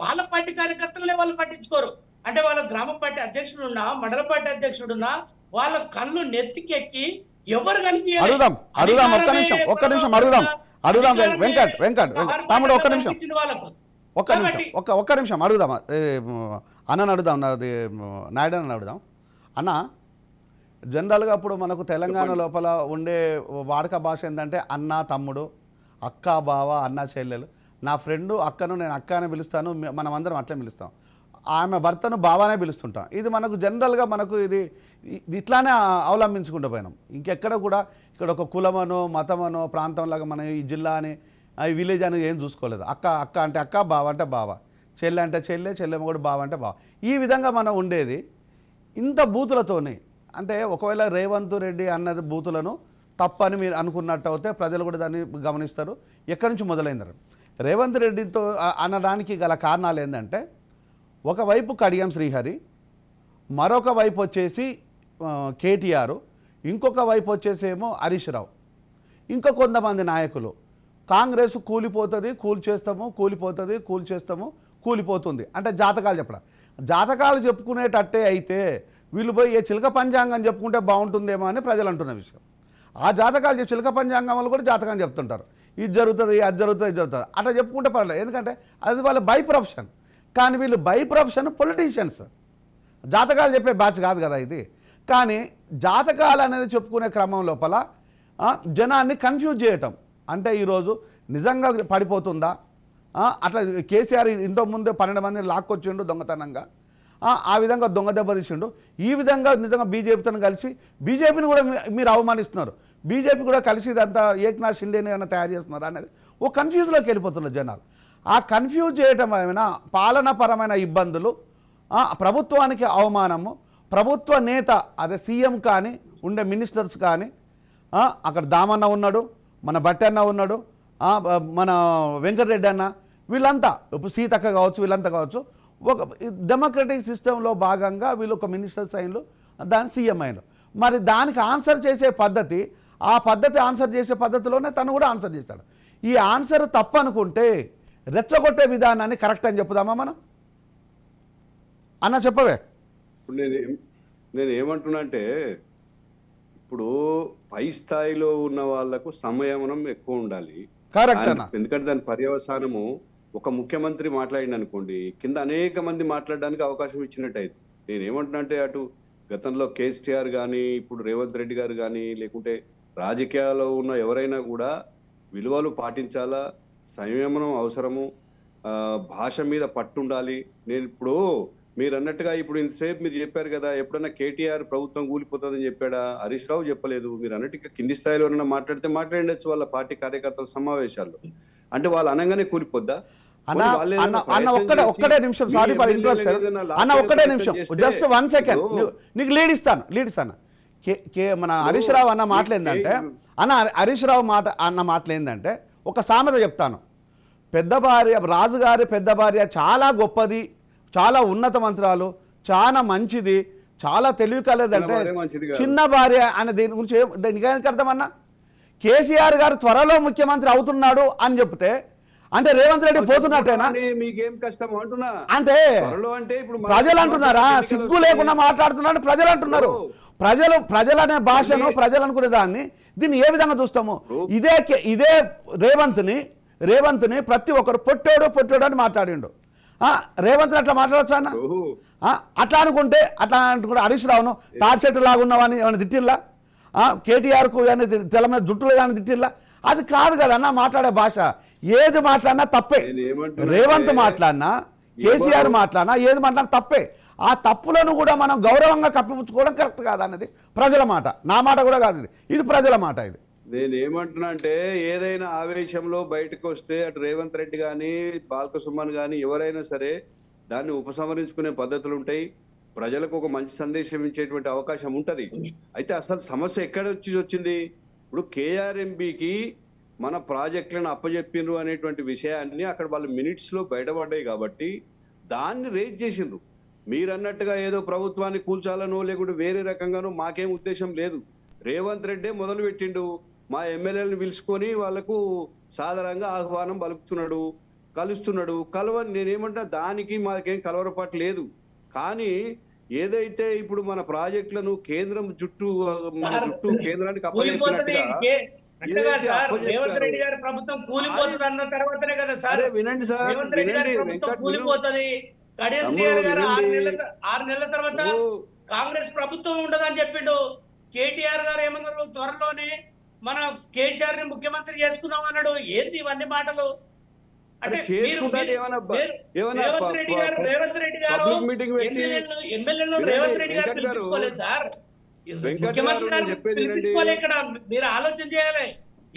వాళ్ళ పార్టీ కార్యకర్తలనే వాళ్ళు పట్టించుకోరు. అంటే వాళ్ళ గ్రామ పార్టీ అధ్యక్షుడున్నా, మండల పార్టీ అధ్యక్షుడున్నా వాళ్ళ కళ్ళు నెత్తికెక్కి ఎవరు అడుగుదాం ఒక్క నిమిషం అడుగుదాం వెంకట్ తమ్ముడు ఒక్క నిమిషం అడుగుదాం, అన్నని అడుగుదాం, నాయుడు అని అడుగుదాం. అన్న, జనరల్గా ఇప్పుడు మనకు తెలంగాణ లోపల ఉండే వాడక భాష ఏంటంటే అన్న, తమ్ముడు, అక్క, బావ, అన్న, చెల్లెలు. నా ఫ్రెండు అక్కను నేను అక్క అని పిలుస్తాను, మనం అందరం అట్లే పిలుస్తాం. ఆమె భర్తను బావానే పిలుస్తుంటాం. ఇది మనకు జనరల్గా మనకు ఇది ఇట్లానే అవలంబించుకుంటూ పోయినాం. ఇంకెక్కడ కూడా ఇక్కడ ఒక కులమనో మతమనో ప్రాంతంలాగా మనం ఈ జిల్లా అని ఈ విలేజ్ అని ఏం చూసుకోలేదు. అక్క అంటే అక్క, బావ అంటే బావ, చెల్లె అంటే చెల్లెమ్మ కూడా బావ అంటే బావ. ఈ విధంగా మనం ఉండేది ఇంత బూతులతోనే. అంటే ఒకవేళ రేవంత్ రెడ్డి అన్నది బూతులను తప్పని మీరు అనుకున్నట్టు అయితే ప్రజలు కూడా దాన్ని గమనిస్తారు. ఎక్కడి నుంచి మొదలైందని రేవంత్ రెడ్డితో అనడానికి గల కారణాలు ఏంటంటే, ఒకవైపు కడియం శ్రీహరి, మరొక వైపు వచ్చేసి కేటీఆర్, ఇంకొక వైపు వచ్చేసేమో హరీష్ రావు, ఇంకా కొంతమంది నాయకులు. కాంగ్రెస్ కూలిపోతుంది, కూలిపోతుంది అంటే జాతకాలు చెప్పడం. జాతకాలు చెప్పుకునేటట్టే అయితే వీళ్ళు పోయి ఏ చిలక పంచాంగం చెప్పుకుంటే బాగుంటుందేమో అని ప్రజలు అంటున్న విషయం. ఆ జాతకాలు చిలక పంచాంగం వాళ్ళు కూడా జాతకం చెప్తుంటారు, ఇది జరుగుతుంది, అది జరుగుతుంది, ఇది జరుగుతుంది, అట్లా చెప్పుకుంటే పర్లేదు. ఎందుకంటే అది వాళ్ళ బై ప్రొఫెషన్. కానీ వీళ్ళు బై ప్రొఫెషన్ పొలిటీషియన్స్, జాతకాలు చెప్పే బ్యాచ్ కాదు కదా ఇది. కానీ జాతకాలు అనేది చెప్పుకునే క్రమం లోపల జనాన్ని కన్ఫ్యూజ్ చేయటం. అంటే ఈరోజు నిజంగా పడిపోతుందా, అట్లా కేసీఆర్ ఇంతకు ముందే 12 మందిని లాక్కొచ్చిండు దొంగతనంగా, ఆ విధంగా దొంగ దెబ్బతీసిండు. ఈ విధంగా నిజంగా బీజేపీతో కలిసి బీజేపీని కూడా మీరు అవమానిస్తున్నారు, బీజేపీ కూడా కలిసి ఇదంతా ఏక్నాథ్ షిండేని ఏమైనా తయారు చేస్తున్నారు అనేది ఓ కన్ఫ్యూజ్లోకి వెళ్ళిపోతున్నారు జనాలు. ఆ కన్ఫ్యూజ్ చేయటం ఏమైనా పాలనాపరమైన ఇబ్బందులు, ప్రభుత్వానికి అవమానము, ప్రభుత్వ నేత అదే సీఎం కానీ ఉండే మినిస్టర్స్ కానీ, అక్కడ దామన్న ఉన్నాడు, మన బట్టి అన్న ఉన్నాడు, మన వెంకటరెడ్డి అన్న, వీళ్ళంతా ఇప్పుడు సీతక్క కావచ్చు, వీళ్ళంతా కావచ్చు, ఒక డెమోక్రటిక్ సిస్టంలో భాగంగా వీళ్ళు ఒక మినిస్టర్స్ అయినలు, దాని సీఎం అయినలు. మరి దానికి ఆన్సర్ చేసే పద్ధతి, ఆ పద్ధతి ఆన్సర్ చేసే పద్ధతిలోనే తను కూడా ఆన్సర్ చేశాడు. ఈ ఆన్సర్ తప్పు అనుకుంటే రెచ్చగొట్టే విధానాన్ని కరెక్ట్ అని చెప్పుదామా మనం? అన్న చెప్పవే. ఇప్పుడు నేను ఏమంటున్నా అంటే, ఇప్పుడు పై స్థాయిలో ఉన్న వాళ్లకు సంయమనం ఎక్కువ ఉండాలి. కరెక్ట్ అన్న. ఎందుకంటే దాని పర్యవసానము ఒక ముఖ్యమంత్రి మాట్లాడింది అనుకోండి, కింద అనేక మంది మాట్లాడడానికి అవకాశం ఇచ్చినట్టయితే. నేను ఏమంటున్నా అంటే, అటు గతంలో కేసీఆర్ కానీ, ఇప్పుడు రేవంత్ రెడ్డి గారు కానీ, లేకుంటే రాజకీయాల్లో ఉన్న ఎవరైనా కూడా విలువలు పాటించాలా, సంయమనం అవసరము, భాష మీద పట్టుండాలి. నేను ఇప్పుడు మీరు అన్నట్టుగా ఇప్పుడు ఇంతసేపు మీరు చెప్పారు కదా, ఎప్పుడన్నా కేటీఆర్ ప్రభుత్వం కూలిపోతుందని చెప్పాడా? హరీష్ రావు చెప్పలేదు. మీరు అన్నట్టుగా కింది స్థాయిలో ఎవరైనా మాట్లాడిండొచ్చు వాళ్ళ పార్టీ కార్యకర్తల సమావేశాల్లో. అంటే వాళ్ళు అనగానే కూలిపోద్దా? అన్న ఒక్కడే నిమిషం, సారీ ఫర్ ఇంటరప్షన్ అన్న, ఒక్కడే నిమిషం, జస్ట్ 1 సెకండ్, నీకు లీడ్ ఇస్తాను. మన హరీష్ రావు అన్న మాటలేందంటే, హరీష్ రావు అన్న మాటలేందంటే ఒక సామెత చెప్తాను. పెద్ద భార్య, రాజుగారి పెద్ద భార్య చాలా గొప్పది, చాలా ఉన్నత మంత్రాలు, చాలా మంచిది, చాలా తెలివి కలదంటే చిన్న భార్య మంచిది కాదు. చిన్న భార్య అనే దీని గురించి దానికి అర్థమన్నా కేసీఆర్ గారు త్వరలో ముఖ్యమంత్రి అవుతున్నాడు అని చెప్తే అంటే రేవంత్ రెడ్డి పోతున్నట్టేనా? అని మీకేం కష్టం అంటున్నా? అంటే త్వరలో అంటే ఇప్పుడు ప్రజలు అంటున్నారా? సిగ్గు లేకుండా మాట్లాడుతున్నాడు ప్రజలు అంటున్నారు. ప్రజలు అనే భాషను ప్రజలు అనుకునే దాన్ని దీన్ని ఏ విధంగా చూస్తాము? ఇదే రేవంత్ని ప్రతి ఒక్కరు పొట్టోడు అని మాట్లాడిండు. రేవంత్ని అట్లా మాట్లాడచ్చా అన్న? అట్లా అనుకుంటే హరీష్ రావును తాటి చెట్టు లాగా ఉన్నవాని ఏమైనా తిట్టిల్లా? కేటీఆర్కు కానీ తెల్ల మీద జుట్టులు కానీ తిట్టిల్లా? అది కాదు కదా అన్న మాట్లాడే భాష. ఏది మాట్లాడినా తప్పే. రేవంత్ మాట్లాడినా, కేసీఆర్ మాట్లాడినా, ఏది మాట్లాడినా తప్పే. ఆ తప్పులను కూడా మనం గౌరవంగా కప్పిపుచ్చుకోవడం కరెక్ట్ కాదన్నది ప్రజల మాట. నా మాట కూడా కాదు, ఇది ప్రజల మాట. ఇది నేనేమంటున్నా అంటే ఏదైనా ఆవేశంలో బయటకు వస్తే అటు రేవంత్ రెడ్డి కానీ బాల్క సుమన్ కానీ ఎవరైనా సరే దాన్ని ఉపసంహరించుకునే పద్ధతులు ఉంటాయి. ప్రజలకు ఒక మంచి సందేశం ఇచ్చేటువంటి అవకాశం ఉంటుంది. అయితే అసలు సమస్య ఎక్కడ వచ్చింది? ఇప్పుడు కేఆర్ఎంబికి మన ప్రాజెక్టులను అప్పచెప్పిండ్రు అనేటువంటి విషయాన్ని అక్కడ వాళ్ళు మినిట్స్లో బయటపడ్డాయి కాబట్టి దాన్ని రేజ్ చేసిండ్రు. మీరు అన్నట్టుగా ఏదో ప్రభుత్వాన్ని కూల్చాలనో లేకుంటే వేరే రకంగానో మాకేం ఉద్దేశం లేదు. రేవంత్ రెడ్డే మొదలు పెట్టిండు. మా ఎమ్మెల్యేలను పిలుచుకొని వాళ్లకు సాధారణంగా ఆహ్వానం పలుకుతున్నాడు, కలుస్తున్నాడు. నేనేమంటా దానికి మాకేం కలవరపాటు లేదు. కానీ ఏదైతే ఇప్పుడు మన ప్రాజెక్టులను కేంద్రం కేంద్రానికి అప్పచెప్పినట్టుగా రేవంత్ రెడ్డి గారి ప్రభుత్వం కూలిపోతుంది అన్న తర్వాతనే కదా సార్ వినండి సార్, రేవంత్ రెడ్డి గారి ప్రభుత్వం కూలిపోతుంది. కడియం గారు 6 నెలల తర్వాత కాంగ్రెస్ ప్రభుత్వం ఉండదని చెప్పిండు. కేటీఆర్ గారు ఏమన్నారు? త్వరలోనే మన కేసీఆర్ ని ముఖ్యమంత్రి చేసుకున్నాం అన్నాడు. ఏంది ఇవన్నీ మాటలు? అంటే రేవంత్ రెడ్డి గారు ఎమ్మెల్యేలు రేవంత్ రెడ్డి గారు పిలిపించుకోలేదు సార్. ముఖ్యమంత్రి గారు పిలిపించుకోలే. ఇక్కడ మీరు ఆలోచన చేయాలి.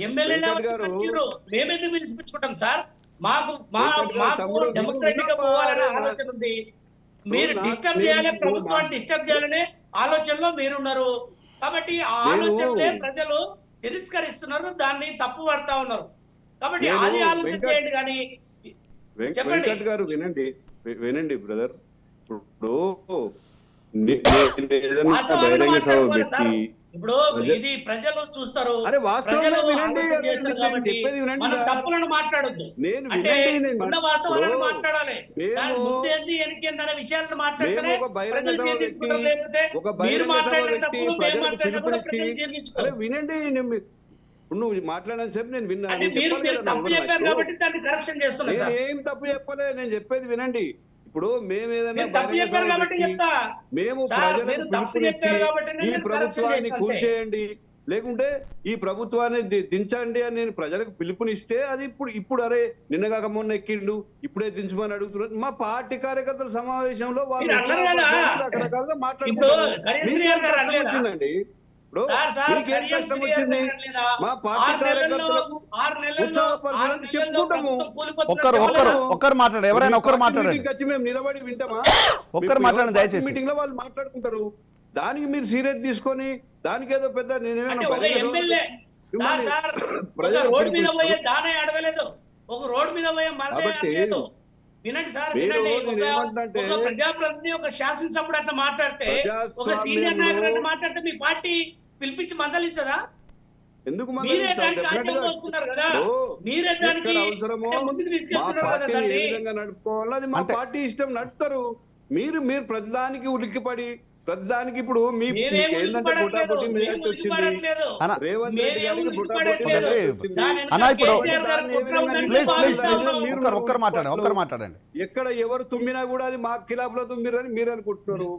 ఎమ్మెల్యేలు పిలిపించారు, మేమెందుకు పిలిపించుకుంటాం సార్? మాకు డెమోక్రటిక్ గా పోవాలనే ఆలోచన ఉంది. మీరు డిస్టర్బ్ చేయాలి, ప్రభుత్వాన్ని డిస్టర్బ్ చేయాలనే ఆలోచనలో మీరున్నారు. కాబట్టి ఆ ఆలోచనలే ప్రజలు తిరస్కరిస్తున్నారు, దాన్ని తప్పు పడతా ఉన్నారు. కాబట్టి అది ఆలోచన చేయండి. కానీ వెంకట్ గారు వినండి బ్రదర్. ఇప్పుడు ఇది ప్రజలు చూస్తారు. తప్పులను మాట్లాడొద్దు. అంటే ఉన్న వాస్తవాలను మాట్లాడాలి. ముందు ఏంది వెనకేందనే విషయాలను మాట్లాడితేనే ప్రజలు జీర్ణించుకుంటారు. లేకపోతే మీరు మాట్లాడిన తప్పులు మేము మాట్లాడిన కూడా ప్రజలు జీర్ణించుకోరు. వినండి, నువ్వు మాట్లాడిన సేపు నేను విన్నాను. మీరు తప్పు చెప్పారు కాబట్టి దాన్ని కరెక్షన్ చేస్తున్నారు. ఏం తప్పు చెప్పలే, నేను చెప్పేది వినండి. ఇప్పుడు మేము ఏదైనా మేము ఈ ప్రభుత్వాన్ని కూల్చేయండి లేకుంటే ఈ ప్రభుత్వాన్ని దించండి అని నేను ప్రజలకు పిలుపునిస్తే అది ఇప్పుడు అరే నిన్నగాక మొన్న ఎక్కిండు ఇప్పుడే దించమని అడుగుతున్నారు. మా పార్టీ కార్యకర్తల సమావేశంలో వాళ్ళు రకరకాలుగా మాట్లాడుతున్నారండి. ఒక్కరు మాట్లాడండి, ఎవరైనా ఒక్కరు మాట్లాడండి. మేము నిలబడి వింటామా? ఒక్కరు మాట్లాడండి దయచేసి. మీటింగ్ లో వాళ్ళు మాట్లాడుకుంటారు, దానికి మీరు సీరియస్ తీసుకొని దానికి ఏదో పెద్ద రోడ్ మీద పోయే దానే అడగలేదు, ఒక రోడ్ మీద పోయే మరలేదు. వినండి సార్, వినండి. ఒక ప్రజాప్రతినిధి ఒక శాసనసభ్యుడు అట్లా మాట్లాడితే, ఒక సీనియర్ నాయకుడు అట్లా మాట్లాడితే మీ పార్టీ పిలిపించి మందలించదా? ఎందుకు మీరే దానికి ఆటంకం వస్తున్నారు కదా, మీరే దానికి ముందుకు తీసుకెళ్తున్నారు కదా. నడుపుకోవాలి, మా పార్టీ ఇష్టం నడుపుతారు. మీరు ప్రతిదానికి ఉలిక్కిపడి ప్రతిదానికి ఇప్పుడు మీ ఏంటంటే బుటాబుటి రేవంత్ రెడ్డి గారికి ఒక్కరు మాట్లాడండి. ఎక్కడ ఎవరు తుమ్మినా కూడా అది మా ఖిలాఫ్ లో తుమ్మిరు అని మీరు అనుకుంటున్నారు.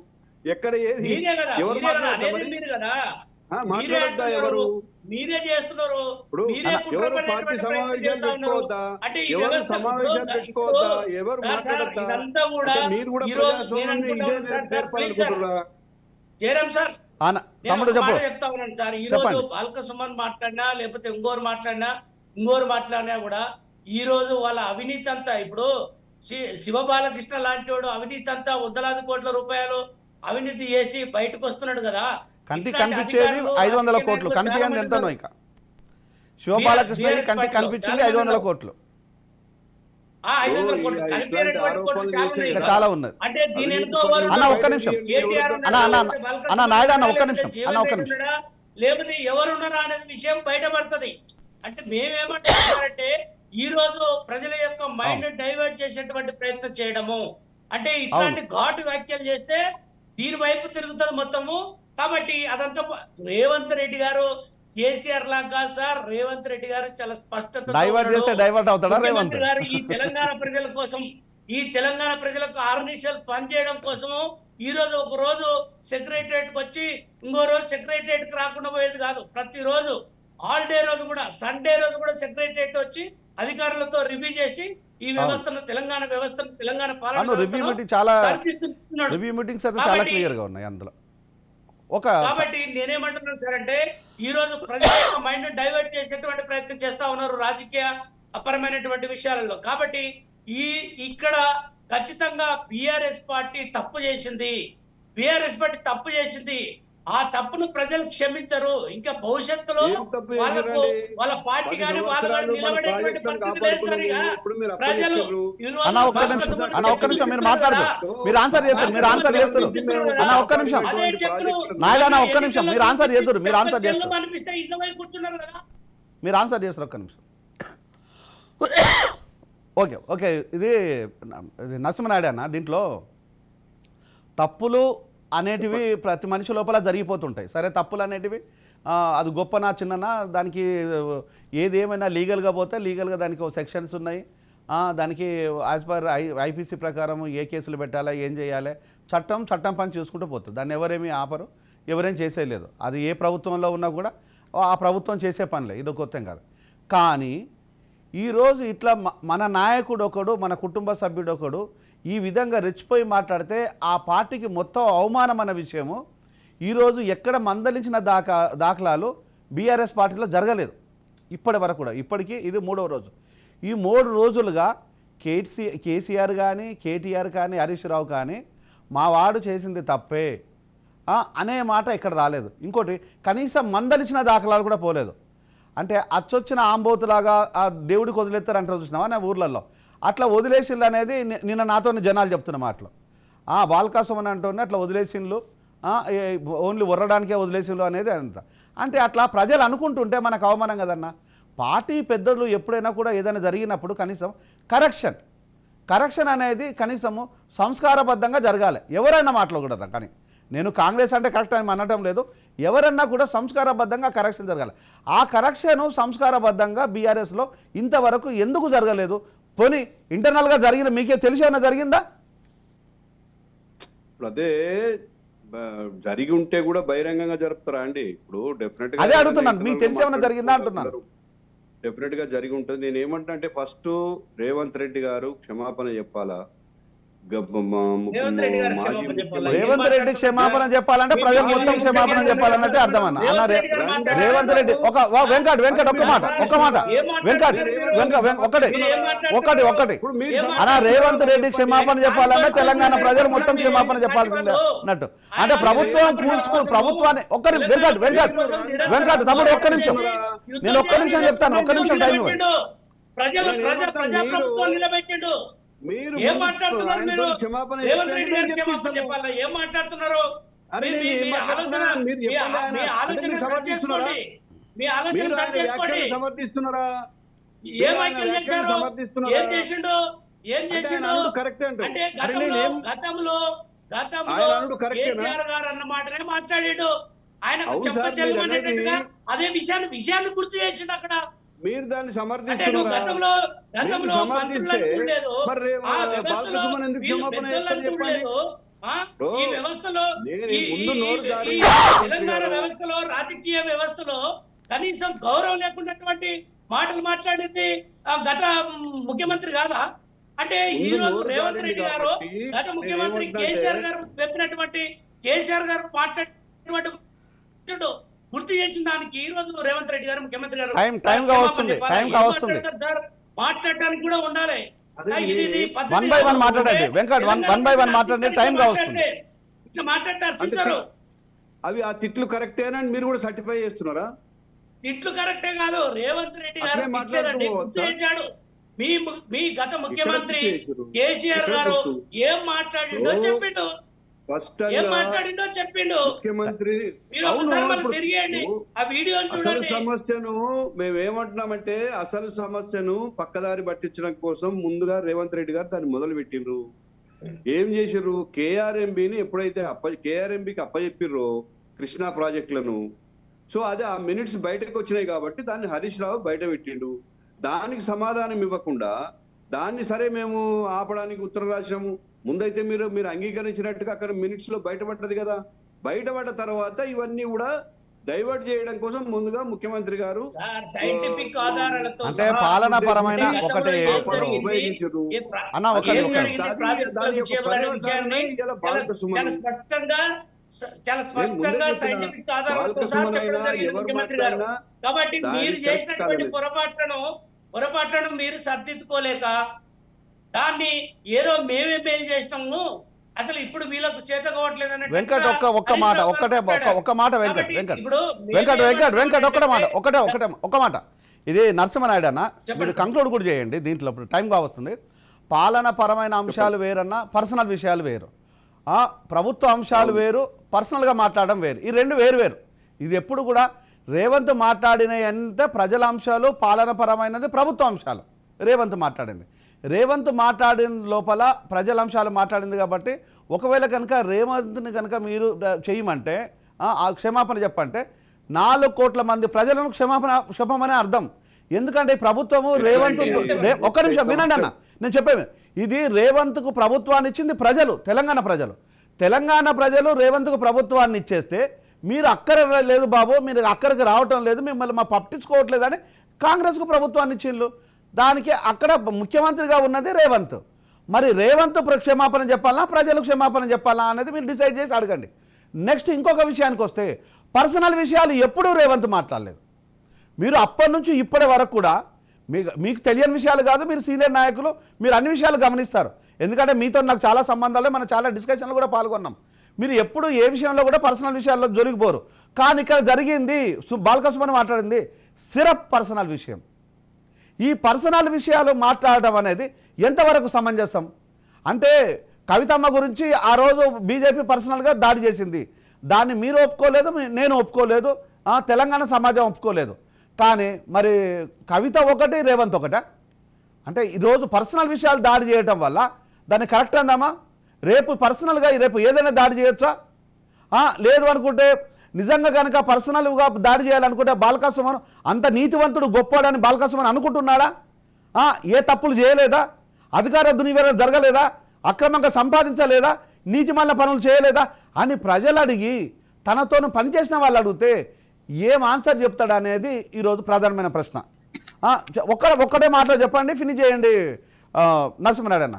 ఎక్కడ ఏది ఎవరు మాట్లాడద్దా? ఎవరు మీరే చేస్తున్నారు. ఎవరు పార్టీ సమావేశాలు పెట్టుకోవద్దా? ఎవరు సమావేశాలు పెట్టుకోవద్దా? ఎవరు మాట్లాడద్దా? మీరు కూడా ప్రజాస్వామ్యాన్ని ఇదే నేర్పాలనుకుంటున్నారా? జయరామ్ సార్, తమ్ముడు చెప్తా ఉన్నాను సార్. ఈ రోజు బాల్క సుమన్ మాట్లాడినా లేకపోతే ఇంకోరు మాట్లాడినా కూడా ఈ రోజు వాళ్ళ అవినీతి అంతా, ఇప్పుడు శివబాలకృష్ణ లాంటి వాడు అవినీతి అంతా వందలాది కోట్ల రూపాయలు అవినీతి చేసి బయటకు వస్తున్నాడు కదా. కంటికి కనిపించేది 500 కోట్లు, కనిపించింది ఎంతనో. ఇక శివబాలకృష్ణ కంటికి కనిపించింది 500 కోట్లు. 500 కోట్లు ఇట్లాంటి కలిపేటువంటి కోట్లు ఆరోపణలు చాలా ఉన్నాయి ఇంకా కదా. చాలా ఉన్నది. అంటే దీని ఎంతో అన్న, ఒక్క నిమిషం. అన్న, నాయుడు అన్న, ఒక్క నిమిషం. అన్న, ఒక్క నిమిషం. లేకపోతే ఎవరున్నారా అనేది విషయం బయటపడుతుంది. అంటే మేమేమంటున్నారంటే ఈ రోజు ప్రజల యొక్క మైండ్ డైవర్ట్ చేసేటువంటి ప్రయత్నం చేయడము, అంటే ఇట్లాంటి ఘాటు వ్యాఖ్యలు చేస్తే దీని వైపు తిరుగుతుంది మొత్తము. కాబట్టి అదంతా రేవంత్ రెడ్డి గారు కేసీఆర్ లాగా కాదు సార్. రేవంత్ రెడ్డి గారు చాలా స్పష్టత డైవర్ట్ చేస్తే డైవర్ట్ అవుతాడా రేవంత్ గారు ఈ తెలంగాణ ప్రజల కోసం, ఈ తెలంగాణ ప్రజలకు 6 నిమిషాలు పనిచేయడం కోసము ఈ రోజు ఒక రోజు సెక్రటరియట్ కి వచ్చి ఇంకో రోజు సెక్రటరియట్ కి రాకుండా పోయేది కాదు. ప్రతిరోజు హాలిడే రోజు కూడా, సండే రోజు కూడా సెక్రటరియట్ వచ్చి అధికారులతో రివ్యూ చేసి ఈ వ్యవస్థను, తెలంగాణ వ్యవస్థను, తెలంగాణ పాలన రివ్యూ మీటింగ్ చాలా రివ్యూ మీటింగ్స్ అయితే చాలా క్లియర్ గా ఉన్నాయి అందులో. కాబట్టి నేనేమంటున్నాను సార్ అంటే ఈ రోజు ప్రజల యొక్క మైండ్ డైవర్ట్ చేసేటువంటి ప్రయత్నం చేస్తా ఉన్నారు రాజకీయ అపరమైనటువంటి విషయాలలో. కాబట్టి ఇక్కడ ఖచ్చితంగా బీఆర్ఎస్ పార్టీ తప్పు చేసింది. బీఆర్ఎస్ పార్టీ తప్పు చేసింది. ఆ తప్పును ప్రజలు క్షమించరు. ఇంకా భవిష్యత్తులో వాళ్ళకు వాళ్ళ పార్టీ కానీ వాళ్ళు నిలబడేటువంటి పరిస్థితి లేదు సార్. ఇక ప్రజలు అన్న, ఒక్క నిమిషం. అన్న, ఒక్క నిమిషం. మీరు మాట్లాడదు, మీరు ఆన్సర్ చేస్తారు. అన్న, ఒక్క నిమిషం. నాయుడు అన్న, ఒక్క నిమిషం. మీరు ఆన్సర్ చేద్దరు. మీరు ఆన్సర్ చేస్తారు. మీరు ఆన్సర్ చేస్తారు. ఒక్క నిమిషం. Okay, okay. ఇది నరసింహనాయుడు అన్న, దీంట్లో తప్పులు అనేటివి ప్రతి మనిషి లోపల జరిగిపోతుంటాయి. సరే, తప్పులు అనేటివి అది గొప్పనా చిన్ననా, దానికి ఏది ఏమైనా లీగల్గా పోతే లీగల్గా దానికి సెక్షన్స్ ఉన్నాయి. దానికి యాజ్ పర్ ఐపీసీ ప్రకారం ఏ కేసులు పెట్టాలా, ఏం చేయాలి, చట్టం పని చూసుకుంటూ పోతుంది. దాన్ని ఎవరేమీ ఆపరు, ఎవరేం చేసేయలేదు. అది ఏ ప్రభుత్వంలో ఉన్నా కూడా ఆ ప్రభుత్వం చేసే పనిలే, ఇది కొత్త కాదు. కానీ ఈరోజు ఇట్లా మన నాయకుడు ఒకడు, మన కుటుంబ సభ్యుడు ఒకడు ఈ విధంగా రెచ్చిపోయి మాట్లాడితే ఆ పార్టీకి మొత్తం అవమానం అన్న విషయము ఈరోజు ఎక్కడ మందలించిన దాఖలాలు బీఆర్ఎస్ పార్టీలో జరగలేదు ఇప్పటి వరకు కూడా. ఇప్పటికీ ఇది 3వ రోజు. ఈ 3 రోజులుగా కేసీఆర్ కానీ, కేటీఆర్ కానీ, హరీష్ రావు కానీ మా వాడు చేసింది తప్పే అనే మాట ఇక్కడ రాలేదు. ఇంకోటి, కనీసం మందలించిన దాఖలాలు కూడా పోలేదు. అంటే అచ్చొచ్చిన ఆంబోతులాగా ఆ దేవుడికి వదిలేస్తారు అంటారు చూసినావా నా ఊర్లలో, అట్లా వదిలేసిండ్లు అనేది నిన్న నాతో జనాలు చెప్తున్న మాటలు. బాల్కాసం అని అంటుండే అట్లా వదిలేసిండ్లు, ఓన్లీ ఉర్రడానికే వదిలేసిండ్లు అనేది అంత. అంటే అట్లా ప్రజలు అనుకుంటుంటే మనకు అవమానం కదన్నా. పార్టీ పెద్దలు ఎప్పుడైనా కూడా ఏదైనా జరిగినప్పుడు కనీసం కరెక్షన్ అనేది కనీసము సంస్కారబద్ధంగా జరగాలి. ఎవరైనా మాట్లాడకూడదు. కానీ నేను కాంగ్రెస్ అంటే కరెక్ట్ అని అనటం లేదు, ఎవరన్నా కూడా సంస్కారబద్ధంగా కరెక్షన్ జరగాలి. ఆ కరెక్షను సంస్కారబద్ధంగా బీఆర్ఎస్లో ఇంతవరకు ఎందుకు జరగలేదు? పోనీ ఇంటర్నల్గా జరిగిన మీకే తెలిసి ఏమైనా జరిగిందా? ఇప్పుడు అదే జరిగి ఉంటే కూడా బహిరంగంగా జరుపుతారా అండి? ఇప్పుడు డెఫినెట్ గా అదే అడుగుతున్నాను, మీకు తెలిసి ఏమైనా జరిగిందా అంటున్నాను. డెఫినెట్ గా జరిగి ఉంటుంది. నేను ఏమంటా అంటే ఫస్ట్ రేవంత్ రెడ్డి గారు క్షమాపణ చెప్పాలా, రేవంత్ రెడ్డి క్షమాపణ చెప్పాలంటే ప్రజలు మొత్తం క్షమాపణ చెప్పాలన్నట్టే అర్థం అన్న. రేవంత్ రెడ్డి వెంకట్ ఒక్క మాట వెంకట్ ఒకటి అన్న, రేవంత్ రెడ్డి క్షమాపణ చెప్పాలంటే తెలంగాణ ప్రజలు మొత్తం క్షమాపణ చెప్పాల్సిందే అన్నట్టు. అంటే ప్రభుత్వం ప్రభుత్వాన్ని వెంకట్ తమ్ముడు ఒక్క నిమిషం, నేను ఒక్క నిమిషం చెప్తాను, ఒక్క నిమిషం టైం ఇవ్వండి. మీరు ఏం మాట్లాడుతున్నారు? మీరు రేవంత్ రెడ్డి గారు క్షమాపణ చెప్పాలా? ఏం మాట్లాడుతున్నారు? సమర్థిస్తున్నారా? ఏం వ్యాఖ్యలు చేశారు? ఏం చేసిండు? అంటే గతంలో కేసీఆర్ గారు అన్న మాటనే మాట్లాడాడు. ఆయన చెప్పచెల్లమనేటట్టుగా అదే విషయాన్ని గుర్తు చేసిండు అక్కడ. మీరు దాన్ని సమర్థిస్తున్నారా? గతంలో సమర్థిస్తే మరి బాలకృష్ణ ఎందుకు క్షమాపణ చెప్పండి? ఈ వ్యవస్థలో, తెలంగాణ వ్యవస్థలో, రాజకీయ వ్యవస్థలో కనీసం గౌరవం లేకున్నటువంటి మాటలు మాట్లాడింది గత ముఖ్యమంత్రి కాదా? అంటే ఈ రోజు రేవంత్ రెడ్డి గారు గత ముఖ్యమంత్రి కేసీఆర్ గారు చెప్పినటువంటి, కేసీఆర్ గారు మాట్లాడినటువంటి గుర్తు చేసిన దానికి ఈ రోజు రేవంత్ రెడ్డి గారు ముఖ్యమంత్రి గారు మాట్లాడటానికి కూడా ఉండాలి. వన్ బై వన్ మాట్లాడండి వెంకట్, వన్ బై వన్ మాట్లాడండి, టైం కావస్తుంది. ఇట్లా మాట్లాడతారు. అవి ఆ తిట్లు కరెక్టేనని మీరు కూడా సర్టిఫై చేస్తున్నారా? తిట్లు కరెక్టే కాదు, రేవంత్ రెడ్డి గారు గుర్తు చేశాడు. మీ గత ముఖ్యమంత్రి చేశారు? కేసీఆర్ ఎక్కడ గారు గుర్తు? ఏం మాట్లాడిండో ఓ, చెప్పిండు, ఏం స్పష్టంగా మాట్లాడిండో చెప్పిండు. ముఖ్యమంత్రి మీరు అవును, ఒకసారి మళ్ళీ ఇప్పుడు తిరిగేయండి, ఆ వీడియోని అసలు చూడండి. సమస్యను మేమేమంటున్నామంటే అసలు సమస్యను పక్కదారి పట్టించడం కోసం ముందుగా రేవంత్ రెడ్డి గారు దాన్ని మొదలు పెట్టిండ్రు. ఏం చేసిర్రు? కేఆర్ఎంబిని ఎప్పుడైతే కేఆర్ఎంబికి అప్పచెప్పిర్రో కృష్ణా ప్రాజెక్టులను, సో అదే ఆ మినిట్స్ బయటకు వచ్చినాయి కాబట్టి దాన్ని హరీష్ రావు బయట పెట్టిండు. దానికి సమాధానం ఇవ్వకుండా దాన్ని సరే మేము ఆపడానికి ఉత్తరం రాసాము. ముందైతే మీరు అంగీకరించినట్టుగా అక్కడ మినిట్స్ లో బయటపడ్డది కదా. బయటపడ్డ తర్వాత ఇవన్నీ కూడా డైవర్ట్ చేయడం కోసం ముందుగా ముఖ్యమంత్రి గారు సైంటిఫిక్ ఆధారాలతో అంటే సహా పాలనాపరమైన గతంలో ఒకటి ఏం జరిగింది, ఉపయోగించారు. అన్న, ఒక ఏం నిమిషం. జరిగింది ప్రాజెక్టుల దాని యొక్క విషయంలో అనే విషయాన్ని ఇలా బాలిక సుమన్ చాలా స్పష్టంగా సైంటిఫిక్ ఆధారాలతో సహా చెప్పడం జరిగింది ముఖ్యమంత్రి గారు. కాబట్టి మీరు చేసినటువంటి పొరపాట్లను మీరు సర్దిద్దుకోలేక దాన్ని ఏదో మేమే మేలు చేసినాము, అసలు ఇప్పుడు వీళ్ళకు చేత కావట్లేదు వెంకట్ ఒక్క మాట ఒక్క మాట వెంకట్ ఒక్క మాట ఇది నరసింహనాయుడు అన్న, మీరు కంక్లూడ్ కూడా చేయండి. దీంట్లో ఇప్పుడు టైం కావస్తుంది. పాలన పరమైన అంశాలు వేరన్నా, పర్సనల్ విషయాలు వేరు. ప్రభుత్వ అంశాలు వేరు, పర్సనల్గా మాట్లాడడం వేరు. ఈ రెండు వేరు వేరు. ఇది ఎప్పుడు కూడా రేవంత్ మాట్లాడిన అంటే ప్రజల అంశాలు, పాలనపరమైనది ప్రభుత్వ అంశాలు. రేవంత్ మాట్లాడిన లోపల ప్రజల అంశాలు మాట్లాడింది కాబట్టి ఒకవేళ కనుక రేవంత్ని కనుక మీరు చేయమంటే ఆ క్షమాపణ చెప్పంటే 4 కోట్ల మంది ప్రజలను క్షమాపణ అర్థం. ఎందుకంటే ప్రభుత్వము రేవంత్ ఒక్క నిమిషం వినండి అన్న, నేను చెప్పేది ఇది రేవంత్కు ప్రభుత్వాన్ని ఇచ్చింది ప్రజలు, తెలంగాణ ప్రజలు రేవంత్కు ప్రభుత్వాన్ని ఇచ్చేస్తే మీరు అక్కర లేదు బాబు, మీరు అక్కడికి రావటం లేదు, మిమ్మల్ని మా పట్టించుకోవట్లేదు అని కాంగ్రెస్కు ప్రభుత్వాన్ని ఇచ్చిండ్రు. దానికి అక్కడ ముఖ్యమంత్రిగా ఉన్నది రేవంత్. మరి రేవంత్ క్షమాపణ చెప్పాలా, ప్రజలకు క్షమాపణ చెప్పాలా అనేది మీరు డిసైడ్ చేసి అడగండి. నెక్స్ట్ ఇంకొక విషయానికి వస్తే పర్సనల్ విషయాలు ఎప్పుడూ రేవంత్ మాట్లాడలేదు. మీరు అప్పటి నుంచి ఇప్పటి వరకు కూడా మీకు తెలియని విషయాలు కాదు, మీరు సీనియర్ నాయకులు, మీరు అన్ని విషయాలు గమనిస్తారు. ఎందుకంటే మీతో నాకు చాలా సంబంధాలు, మనం చాలా డిస్కషన్లు కూడా పాల్గొన్నాం. మీరు ఎప్పుడు ఏ విషయంలో కూడా పర్సనల్ విషయాల్లో జొరిగిపోరు. కానీ ఇక్కడ జరిగింది బాలకృష్ణ మాట్లాడింది సిరప్ పర్సనల్ విషయం. ఈ పర్సనల్ విషయాలు మాట్లాడడం అనేది ఎంతవరకు సమంజసం? అంటే కవితమ్మ గురించి ఆ రోజు బీజేపీ పర్సనల్గా దాడి చేసింది, దాన్ని మీరు ఒప్పుకోలేదు, నేను ఒప్పుకోలేదు, తెలంగాణ సమాజం ఒప్పుకోలేదు. కానీ మరి కవిత ఒకటి, రేవంత్ ఒకటా? అంటే ఈరోజు పర్సనల్ విషయాలు దాడి చేయటం వల్ల దాన్ని కరెక్ట్ అందామా? రేపు పర్సనల్గా రేపు ఏదైనా దాడి చేయొచ్చా? లేదు అనుకుంటే నిజంగా కనుక పర్సనల్గా దాడి చేయాలనుకుంటే బాలకృష్ణ అంత నీతివంతుడు గొప్పవాడని బాలకృష్ణ అనుకుంటున్నాడా? ఏ తప్పులు చేయలేదా? అధికార దుర్వినియోగం జరగలేదా? అక్రమంగా సంపాదించలేదా? నీతిమాలిన పనులు చేయలేదా అని ప్రజలు అడిగి తనతోను పనిచేసిన వాళ్ళు అడిగితే ఏం ఆన్సర్ చెప్తాడు అనేది ఈరోజు ప్రధానమైన ప్రశ్న. ఒక్కటే మాటలో చెప్పండి, ఫినిష్ చేయండి నరసింహనాయుడు అన్న.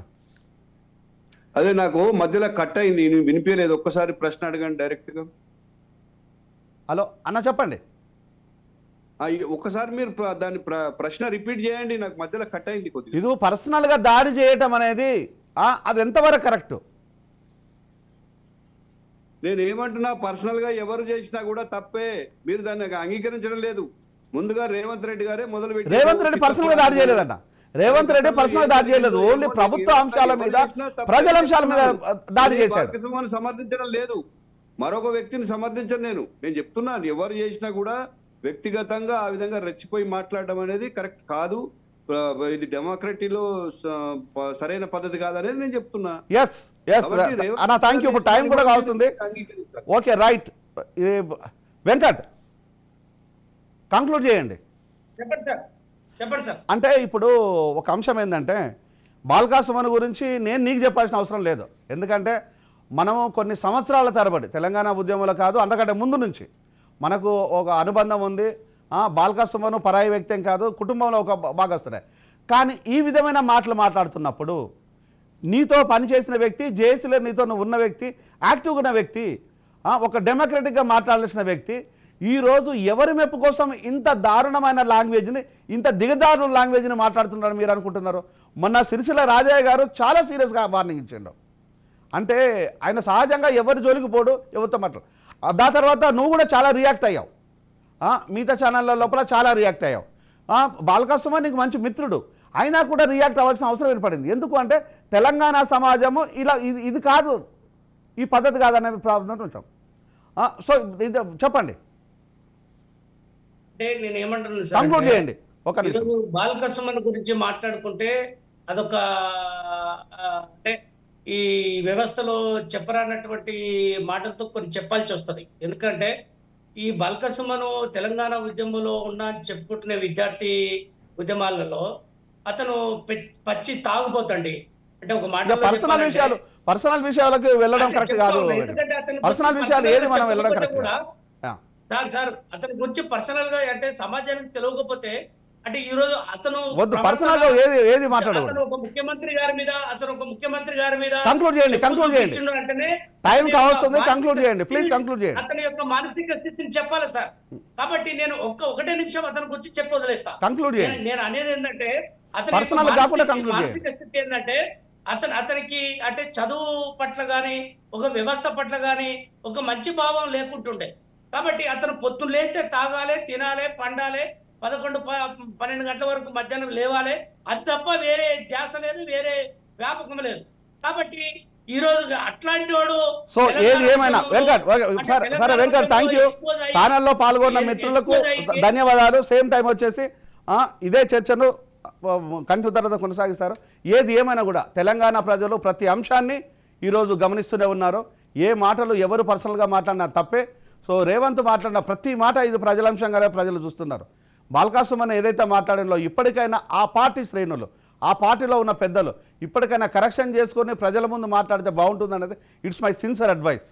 అదే నాకు మధ్యలో కట్ అయింది, వినిపించలేదు. ఒక్కసారి ప్రశ్న అడగండి డైరెక్ట్గా. హలో అన్న, చెప్పండి. ఒక్కసారి మీరు దాని ప్రశ్న రిపీట్ చేయండి, నాకు మధ్యలో కట్ అయింది కొద్దిగా. ఇది పర్సనల్గా దాడి చేయటం అనేది అది ఎంతవరకు కరెక్ట్? నేను ఏమంటున్నా, పర్సనల్ గా ఎవరు చేసినా కూడా తప్పే, మీరు దాన్ని అంగీకరించడం లేదు. ముందుగా రేవంత్ రెడ్డి గారే మొదలు పెట్టి, రేవంత్ రెడ్డి పర్సనల్ గా దాడి చేయలేదట. రేవంత్ రెడ్డి పర్సనల్ దాడి చేయలేదు, ఓన్లీ ప్రభుత్వ అంశాల మీద, ప్రజల అంశాల మీద దాడి చేశాడు. సమర్థించడం లేదు, మరొక వ్యక్తిని సమర్థించను. నేను చెప్తున్నాను, ఎవరు చేసినా కూడా వ్యక్తిగతంగా ఆ విధంగా రెచ్చిపోయి మాట్లాడడం అనేది కరెక్ట్ కాదు. ఇది డెమోక్రసీలో సరైన పద్ధతి కాదనేది నేను చెప్తున్నా. అన్న థ్యాంక్ యూ. ఇప్పుడు టైం కూడా కావస్తుంది. Okay right. వెంకట్ కంక్లూడ్ చేయండి. చెప్పండి సార్. అంటే ఇప్పుడు ఒక అంశం ఏంటంటే బాలకృష్ణ గురించి నేను నీకు చెప్పాల్సిన అవసరం లేదు. ఎందుకంటే మనము కొన్ని సంవత్సరాల తరబడి తెలంగాణ ఉద్యమంలో కాదు, అంతకంటే ముందు నుంచి మనకు ఒక అనుబంధం ఉంది. బాలకృష్ణ పరాయి వ్యక్తి ఏం కాదు, కుటుంబంలో ఒక భాగస్తుడే. కానీ ఈ విధమైన మాటలు మాట్లాడుతున్నప్పుడు నీతో పనిచేసిన వ్యక్తి, జేఏసీలో నీతో ఉన్న వ్యక్తి, యాక్టివ్గా ఉన్న వ్యక్తి, ఒక డెమోక్రటిక్గా మాట్లాడాల్సిన వ్యక్తి ఈరోజు ఎవరి మెప్పు కోసం ఇంత దారుణమైన లాంగ్వేజ్ని, ఇంత దిగజారు లాంగ్వేజ్ని మాట్లాడుతున్నారు మీరు అనుకుంటున్నారు? మొన్న సిరిసిల్ల రాజయ్య గారు చాలా సీరియస్గా వార్నింగ్ ఇచ్చిండు. అంటే ఆయన సహజంగా ఎవరి జోలికి పోడు, ఎవరితో మాట్లాడు. దాని తర్వాత నువ్వు కూడా చాలా రియాక్ట్ అయ్యావు, మిగతా ఛానళ్ళ లోపల చాలా రియాక్ట్ అయ్యావు. బాలకృష్ణ నీకు మంచి మిత్రుడు, అయినా కూడా రియాక్ట్ అవ్వాల్సిన అవసరం ఏర్పడింది. ఎందుకు అంటే తెలంగాణ సమాజము ఇలా ఇది కాదు, ఈ పద్ధతి కాదనే ప్రాబ్లం వచ్చాం. సో ఇది చెప్పండి, అంటే నేను ఏమంటున్నాను కంక్లూడ్ సార్, చేయండి ఒక నిమిషం. ఈరోజు బాలకృష్ణ గురించి మాట్లాడుకుంటే అదొక అంటే ఈ వ్యవస్థలో చెప్పరానటువంటి మాటలతో కొన్ని చెప్పాల్సి వస్తుంది. ఎందుకంటే ఈ బాలకృష్ణను తెలంగాణ ఉద్యమంలో ఉన్న అని చెప్పుకుంటున్న విద్యార్థి ఉద్యమాలలో అతను పచ్చి తాగుపోతండి. అంటే ఒక మాట పర్సనల్ విషయాలకు వెళ్ళడం కరెక్ట్ కాదు. పర్సనల్ విషయాలు ఏది మనం వెళ్ళడం కరెక్ట్ సార్ అతని గురించి పర్సనల్ గా అంటే సమాజానికి తెలియకపోతే అంటే ఈ రోజు అతను వద్దు, పర్సనల్ గా ఏది మాట్లాడకూడదు. అతను ఒక ముఖ్యమంత్రి గారి మీద కంక్లూడ్ చేయండి అంటేనే టైం కావస్తుంది, కంక్లూడ్ చేయండి ప్లీజ్, కంక్లూడ్ చేయండి. అతని యొక్క మానసిక స్థితిని చెప్పాలి సార్. కాబట్టి నేను ఒకటే నిమిషం అతని గురించి చెప్పి వదిలేస్తా. కంక్లూడ్ చేయండి. నేను అనేది ఏంటంటే పర్సనల్ కాకుండా కంక్లూడ్ మానసిక స్థితి ఏంటంటే అతనికి అంటే చదువు పట్ల గాని ఒక వ్యవస్థ పట్ల గాని ఒక మంచి భావం లేకుంటుండే. కాబట్టి అతను పొద్దున్న లేస్తే తాగాలి, తినాలి, పండాలి, 11-12 గంటల వరకు మధ్యాహ్నం లేవాలి, అది తప్ప వేరే ధ్యాస లేదు, వేరే వ్యాపకం లేదు. కాబట్టి ఈ రోజు అట్లాంటి వాడు సో ఏది ఏమైనా వెంకట్ సరే వెంకట్, థ్యాంక్ యూ. ప్యానల్లో పాల్గొన్న మిత్రులకు ధన్యవాదాలు. సేమ్ టైం వచ్చేసి ఇదే చర్చను కంటి తర్వాత కొనసాగిస్తారు. ఏది ఏమైనా కూడా తెలంగాణ ప్రజలు ప్రతి అంశాన్ని ఈరోజు గమనిస్తూనే ఉన్నారు. ఏ మాటలు ఎవరు పర్సనల్గా మాట్లాడినా తప్పే. సో రేవంత్ మాట్లాడిన ప్రతి మాట ఇది ప్రజల అంశంగానే ప్రజలు చూస్తున్నారు. బాలకృష్ణ ఏదైతే మాట్లాడినో ఇప్పటికైనా ఆ పార్టీ శ్రేణులు, ఆ పార్టీలో ఉన్న పెద్దలు ఇప్పటికైనా కరెక్షన్ చేసుకొని ప్రజల ముందు మాట్లాడితే బాగుంటుంది అనేది ఇట్స్ మై సిన్సియర్ అడ్వైస్.